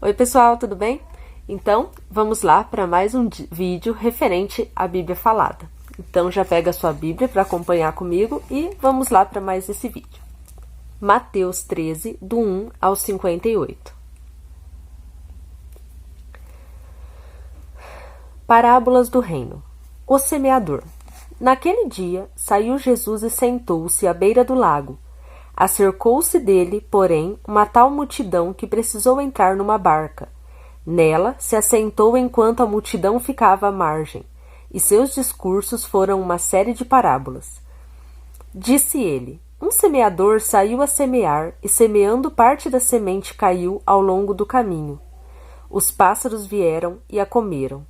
Oi pessoal, tudo bem? Então, vamos lá para mais um vídeo referente à Bíblia falada. Então já pega a sua Bíblia para acompanhar comigo e vamos lá para mais esse vídeo. Mateus 13, do 1 ao 58. Parábolas do Reino. O semeador. Naquele dia, saiu Jesus e sentou-se à beira do lago. Acercou-se dele, porém, uma tal multidão que precisou entrar numa barca. Nela se assentou enquanto a multidão ficava à margem, e seus discursos foram uma série de parábolas. Disse ele: um semeador saiu a semear, e semeando parte da semente caiu ao longo do caminho. Os pássaros vieram e a comeram.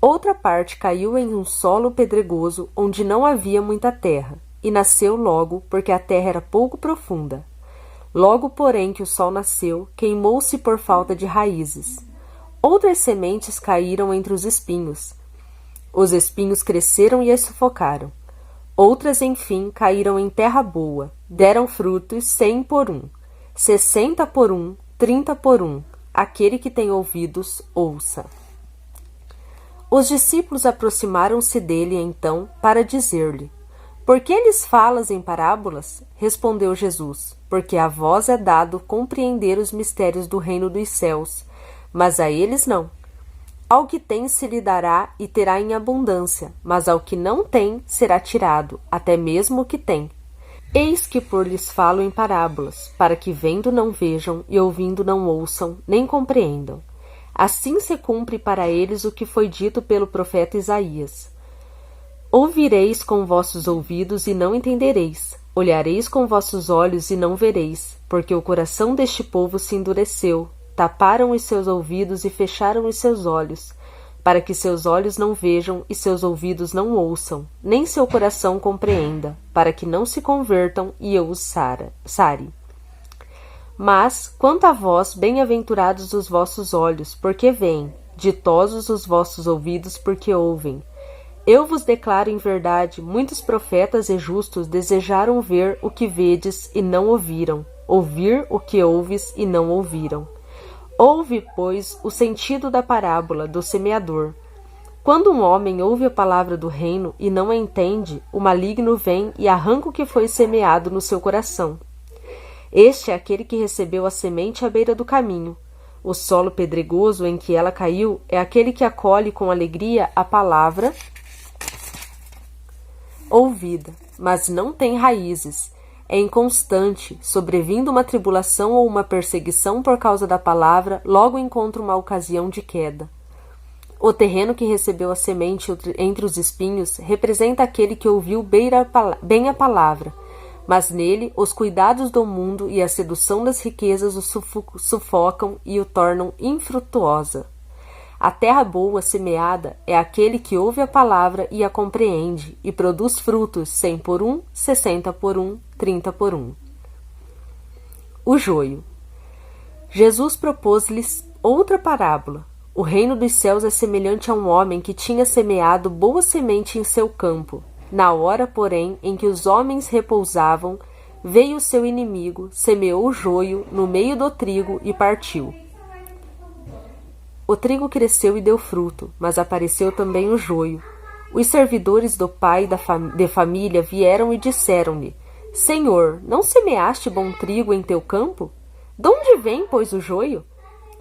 Outra parte caiu em um solo pedregoso, onde não havia muita terra, e nasceu logo, porque a terra era pouco profunda. Logo, porém, que o sol nasceu, queimou-se por falta de raízes. Outras sementes caíram entre os espinhos. Os espinhos cresceram e as sufocaram. Outras, enfim, caíram em terra boa, deram frutos 100 por 1, 60 por 1, 30 por 1. Aquele que tem ouvidos, ouça. Os discípulos aproximaram-se dele, então, para dizer-lhe: por que lhes falas em parábolas? Respondeu Jesus: porque a vós é dado compreender os mistérios do reino dos céus, mas a eles não. Ao que tem se lhe dará e terá em abundância, mas ao que não tem será tirado, até mesmo o que tem. Eis que por lhes falo em parábolas, para que vendo não vejam e ouvindo não ouçam, nem compreendam. Assim se cumpre para eles o que foi dito pelo profeta Isaías. Ouvireis com vossos ouvidos e não entendereis, olhareis com vossos olhos e não vereis, porque o coração deste povo se endureceu, taparam os seus ouvidos e fecharam os seus olhos, para que seus olhos não vejam e seus ouvidos não ouçam, nem seu coração compreenda, para que não se convertam e eu os sare. Mas, quanto a vós, bem-aventurados os vossos olhos, porque veem, ditosos os vossos ouvidos, porque ouvem. Eu vos declaro em verdade, muitos profetas e justos desejaram ver o que vedes e não ouviram, ouvir o que ouves e não ouviram. Ouve, pois, o sentido da parábola do semeador. Quando um homem ouve a palavra do reino e não a entende, o maligno vem e arranca o que foi semeado no seu coração. Este é aquele que recebeu a semente à beira do caminho. O solo pedregoso em que ela caiu é aquele que acolhe com alegria a palavra ouvida, mas não tem raízes. É inconstante, sobrevindo uma tribulação ou uma perseguição por causa da palavra, logo encontra uma ocasião de queda. O terreno que recebeu a semente entre os espinhos representa aquele que ouviu bem a palavra, mas nele os cuidados do mundo e a sedução das riquezas o sufocam e o tornam infrutuosa. A terra boa semeada é aquele que ouve a palavra e a compreende, e produz frutos 100 por 1, 60 por 1, 30 por 1. O joio. Jesus propôs-lhes outra parábola. O reino dos céus é semelhante a um homem que tinha semeado boa semente em seu campo. Na hora, porém, em que os homens repousavam, veio o seu inimigo, semeou o joio no meio do trigo e partiu. O trigo cresceu e deu fruto, mas apareceu também o joio. Os servidores do pai de família vieram e disseram-lhe: Senhor, não semeaste bom trigo em teu campo? De onde vem, pois, o joio?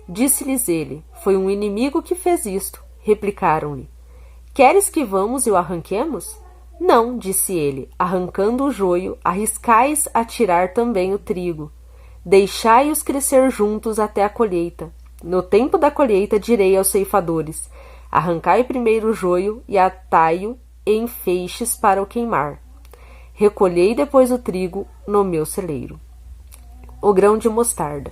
Disse-lhes ele: foi um inimigo que fez isto. Replicaram-lhe: queres que vamos e o arranquemos? Não, disse ele, arrancando o joio, arriscais a tirar também o trigo. Deixai-os crescer juntos até a colheita. No tempo da colheita direi aos ceifadores: arrancai primeiro o joio e atai-o em feixes para o queimar. Recolhei depois o trigo no meu celeiro. O grão de mostarda.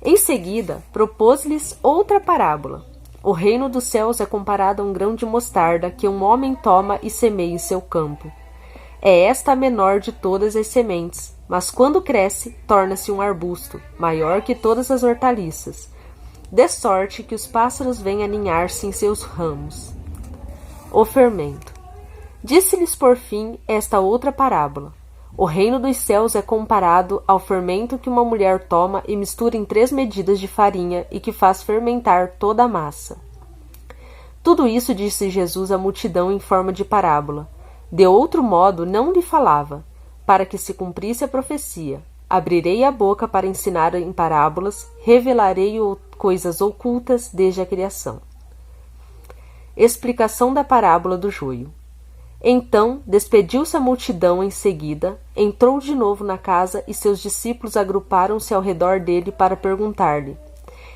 Em seguida, propôs-lhes outra parábola. O reino dos céus é comparado a um grão de mostarda que um homem toma e semeia em seu campo. É esta a menor de todas as sementes, mas quando cresce, torna-se um arbusto, maior que todas as hortaliças, de sorte que os pássaros vêm aninhar-se em seus ramos. O fermento. Disse-lhes por fim esta outra parábola. O reino dos céus é comparado ao fermento que uma mulher toma e mistura em 3 medidas de farinha e que faz fermentar toda a massa. Tudo isso disse Jesus à multidão em forma de parábola. De outro modo não lhe falava, para que se cumprisse a profecia. Abrirei a boca para ensinar em parábolas, revelarei coisas ocultas desde a criação. Explicação da parábola do joio. Então despediu-se a multidão em seguida, entrou de novo na casa e seus discípulos agruparam-se ao redor dele para perguntar-lhe: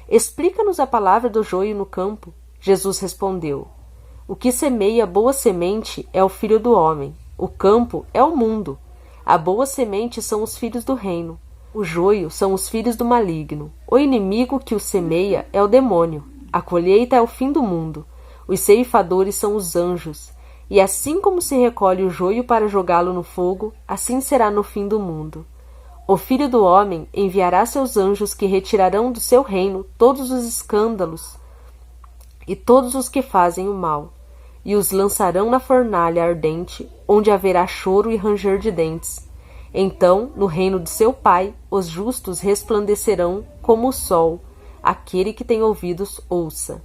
Explica-nos a palavra do joio no campo. Jesus respondeu: O que semeia boa semente é o Filho do Homem. O campo é o mundo. A boa semente são os filhos do reino. O joio são os filhos do maligno. O inimigo que o semeia é o demônio. A colheita é o fim do mundo. Os ceifadores são os anjos. E assim como se recolhe o joio para jogá-lo no fogo, assim será no fim do mundo. O Filho do Homem enviará seus anjos que retirarão do seu reino todos os escândalos e todos os que fazem o mal, e os lançarão na fornalha ardente, onde haverá choro e ranger de dentes. Então, no reino de seu Pai, os justos resplandecerão como o sol. Aquele que tem ouvidos, ouça.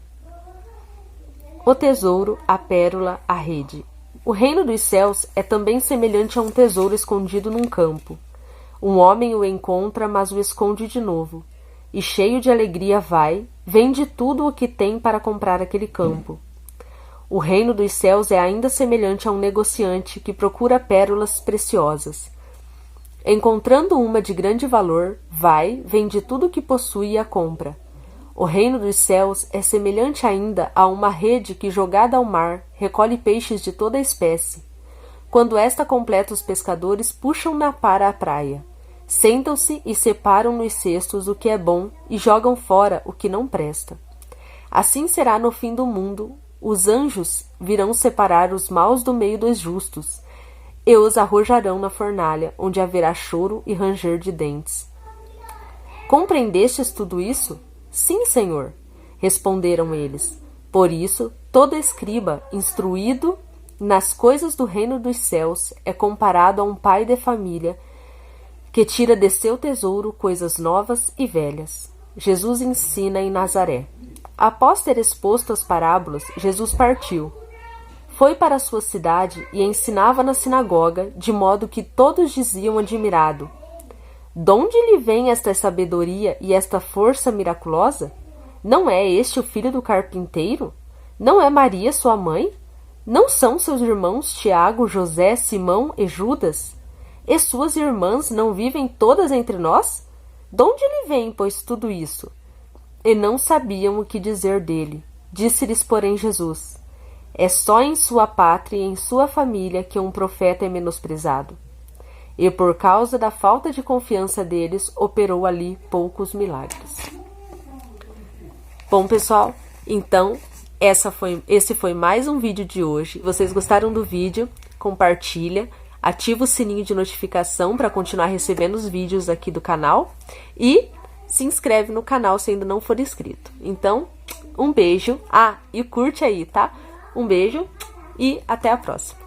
O tesouro, a pérola, a rede. O reino dos céus é também semelhante a um tesouro escondido num campo. Um homem o encontra, mas o esconde de novo. E cheio de alegria vai, vende tudo o que tem para comprar aquele campo. O reino dos céus é ainda semelhante a um negociante que procura pérolas preciosas. Encontrando uma de grande valor, vai, vende tudo o que possui e a compra. O reino dos céus é semelhante ainda a uma rede que, jogada ao mar, recolhe peixes de toda a espécie. Quando esta completa, os pescadores puxam-na para a praia. Sentam-se e separam nos cestos o que é bom e jogam fora o que não presta. Assim será no fim do mundo. Os anjos virão separar os maus do meio dos justos e os arrojarão na fornalha, onde haverá choro e ranger de dentes. Compreendestes tudo isso? Sim, Senhor, responderam eles. Por isso, todo escriba, instruído nas coisas do reino dos céus, é comparado a um pai de família que tira de seu tesouro coisas novas e velhas. Jesus ensina em Nazaré. Após ter exposto as parábolas, Jesus partiu. Foi para sua cidade e ensinava na sinagoga, de modo que todos diziam admirado: "Donde lhe vem esta sabedoria e esta força miraculosa? Não é este o filho do carpinteiro? Não é Maria sua mãe? Não são seus irmãos Tiago, José, Simão e Judas? E suas irmãs não vivem todas entre nós? Donde lhe vem, pois, tudo isso?" E não sabiam o que dizer dele. Disse-lhes, porém, Jesus: "É só em sua pátria e em sua família que um profeta é menosprezado." E por causa da falta de confiança deles, operou ali poucos milagres. Bom, pessoal, então esse foi mais um vídeo de hoje. Se vocês gostaram do vídeo, compartilha, ativa o sininho de notificação para continuar recebendo os vídeos aqui do canal e se inscreve no canal se ainda não for inscrito. Então, um beijo. E curte aí, tá? Um beijo e até a próxima.